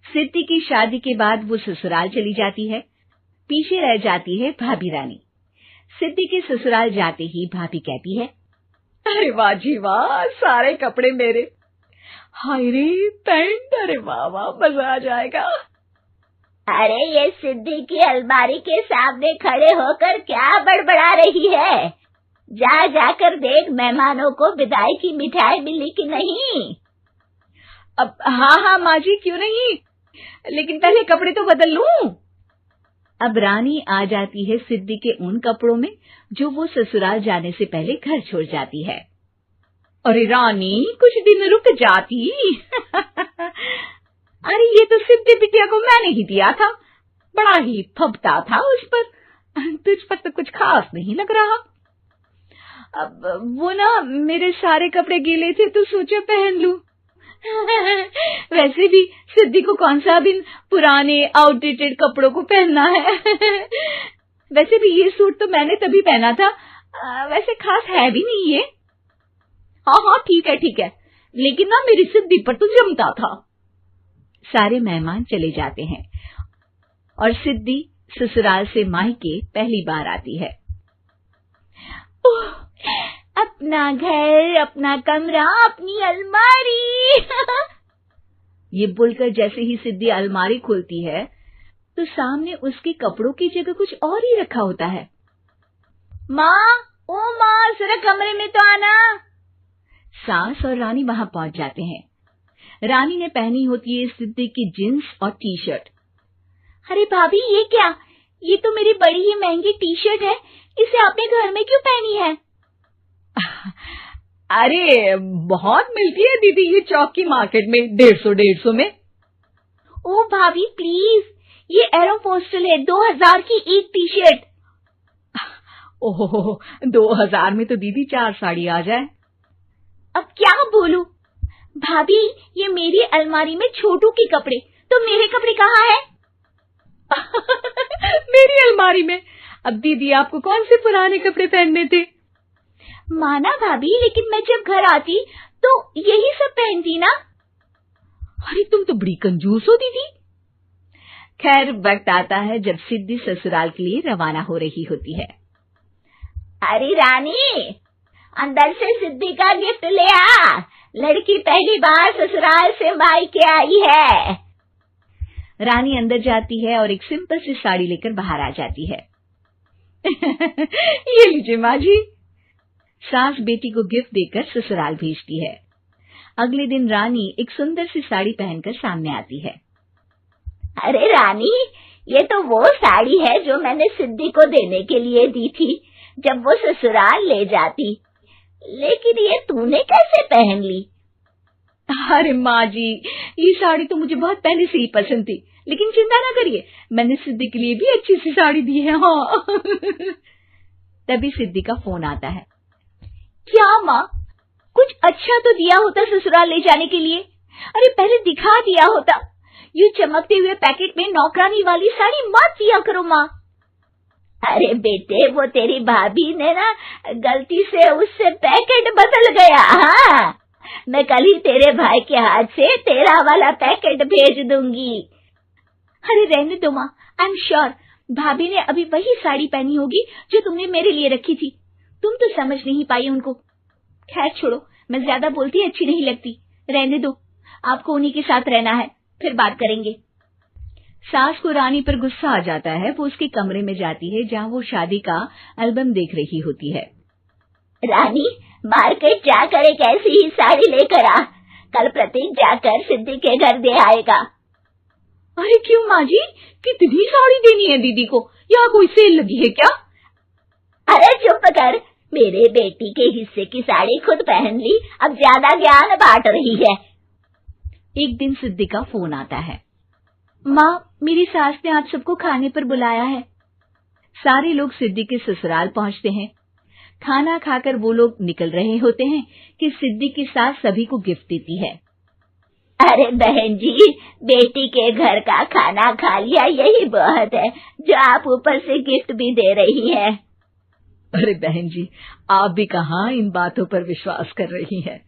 सिद्धि की शादी के बाद वो ससुराल चली जाती है। पीछे रह जाती है भाभी रानी। सिद्धि के ससुराल जाते ही भाभी कहती है, अरे वाह जी वाह, सारे कपड़े मेरे। हाय रे पैंट, अरे वाह वाह, मजा आ जाएगा। अरे ये सिद्धि की अलमारी के सामने खड़े होकर क्या बड़बड़ा रही है? जाकर देख मेहमानों को विदाई की मिठाई मिली कि नहीं। अब हाँ माँ जी, क्यों नहीं, लेकिन पहले कपड़े तो बदल लूं। अब रानी आ जाती है सिद्धि के उन कपड़ों में जो वो ससुराल जाने से पहले घर छोड़ जाती है। अरे रानी, कुछ दिन रुक जाती। अरे ये तो सिद्धि बिटिया को मैंने ही दिया था, बड़ा ही फबता था उस पर, तुझ पर तो कुछ खास नहीं लग रहा। अब वो ना मेरे सारे कपड़े गीले थे तो सोचा पहन लूं। वैसे भी सिद्धि को कौन सा भी पुराने आउटडेटेड कपड़ों को पहनना है। वैसे भी ये सूट तो मैंने तभी पहना था, वैसे खास है भी नहीं ये। हाँ ठीक है, लेकिन ना मेरी सिद्धि पर तो जमता था। सारे मेहमान चले जाते हैं और सिद्धि ससुराल से मायके पहली बार आती है। अपना घर, अपना कमरा, अपनी अलमारी। ये बोलकर जैसे ही सिद्धि अलमारी खोलती है तो सामने उसके कपड़ों की जगह कुछ और ही रखा होता है। माँ, जरा कमरे में तो आना। सास और रानी वहां पहुंच जाते हैं। रानी ने पहनी होती है सिद्धि की जींस और टी शर्ट। अरे भाभी, ये क्या? ये तो मेरी बड़ी ही महंगी टी शर्ट है, इसे आपने घर में क्यों पहनी है? अरे बहुत मिलती है दीदी ये चौक की मार्केट में, 150 में। ओ भाभी प्लीज, ये एरोपोस्टल है, 2000 की एक टी शर्ट। ओहो, 2000 में तो दीदी 4 साड़ी आ जाए। अब क्या बोलूं? भाभी, ये मेरी अलमारी में छोटू के कपड़े, तो मेरे कपड़े कहाँ हैं? मेरी अलमारी में? अब दीदी आपको कौन से पुराने कपड़े पहनने थे? माना भाभी, लेकिन मैं जब घर आती तो यही सब पहनती ना। अरे तुम तो बड़ी कंजूस हो दीदी। खैर, वक्त आता है जब सिद्धि ससुराल के लिए रवाना हो रही होती है। अरे रानी, अंदर से सिद्धि का गिफ्ट ले आ, लड़की पहली बार ससुराल से मायके आई है। रानी अंदर जाती है और एक सिंपल सी साड़ी लेकर बाहर आ जाती है। ये लीजिए माँ जी। सास बेटी को गिफ्ट देकर ससुराल भेजती है। अगले दिन रानी एक सुंदर सी साड़ी पहनकर सामने आती है। अरे रानी, ये तो वो साड़ी है जो मैंने सिद्धि को देने के लिए दी थी जब वो ससुराल ले जाती, लेकिन ये तूने कैसे पहन ली? अरे माँ जी, ये साड़ी तो मुझे बहुत पहले से ही पसंद थी, लेकिन चिंता ना करिए, मैंने सिद्धि के लिए भी अच्छी सी साड़ी दी है। हाँ। तभी सिद्धि का फोन आता है। क्या माँ, कुछ अच्छा तो दिया होता ससुराल ले जाने के लिए। अरे पहले दिखा दिया होता। यूं चमकते हुए पैकेट में नौकरानी वाली साड़ी मत दिया करो माँ। अरे बेटे, वो तेरी भाभी ने ना गलती से उससे पैकेट बदल गया। हाँ, मैं कल ही तेरे भाई के हाथ से तेरा वाला पैकेट भेज दूंगी। अरे रहने दो माँ, आई एम श्योर भाभी ने अभी वही साड़ी पहनी होगी जो तुमने मेरे लिए रखी थी। तुम तो समझ नहीं पाई उनको। खैर छोड़ो, मैं ज्यादा बोलती अच्छी नहीं लगती, रहने दो, आपको उन्हीं के साथ रहना है, फिर बात करेंगे। सास को रानी पर गुस्सा आ जाता है। वो उसके कमरे में जाती है जहाँ वो शादी का एल्बम देख रही होती है। रानी, मार्केट जाकर एक ऐसी ही साड़ी लेकर आ, कल प्रतीक जाकर सिद्धि के घर दे आएगा। अरे क्यों माँ जी, कितनी साड़ी देनी है दीदी को? यहाँ कोई सेल लगी है क्या? अरे चुप कर, मेरे बेटी के हिस्से की साड़ी खुद पहन ली, अब ज्यादा ज्ञान बांट रही है। एक दिन सिद्धि का फोन आता है। माँ, मेरी सास ने आप सबको खाने पर बुलाया है। सारे लोग सिद्धि के ससुराल पहुंचते हैं। खाना खाकर वो लोग निकल रहे होते हैं कि सिद्धि की सास सभी को गिफ्ट देती है। अरे बहन जी, बेटी के घर का खाना खा लिया, यही बहुत है जो आप ऊपर से गिफ्ट भी दे रही है। अरे बहन जी, आप भी कहाँ इन बातों पर विश्वास कर रही हैं।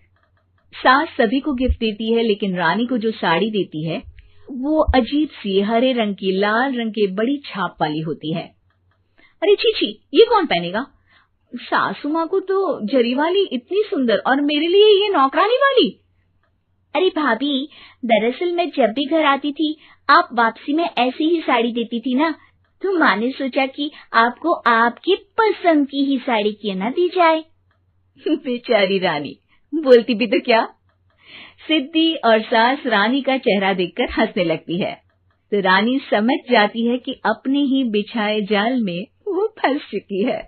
सास सभी को गिफ्ट देती है, लेकिन रानी को जो साड़ी देती है वो अजीब सी हरे रंग की लाल रंग के बड़ी छाप वाली होती है। अरे छी, ये कौन पहनेगा? सासू माँ को तो जरी वाली इतनी सुंदर, और मेरे लिए ये नौकरानी वाली। अरे भाभी, दरअसल मैं जब भी घर आती थी आप वापसी में ऐसी ही साड़ी देती थी ना, तो माँ ने सोचा कि आपको आपकी पसंद की ही साड़ी क्यों ना दी जाए। बेचारी रानी, बोलती भी तो क्या। सिद्धि और सास रानी का चेहरा देखकर हंसने लगती है, तो रानी समझ जाती है कि अपने ही बिछाए जाल में वो फंस चुकी है।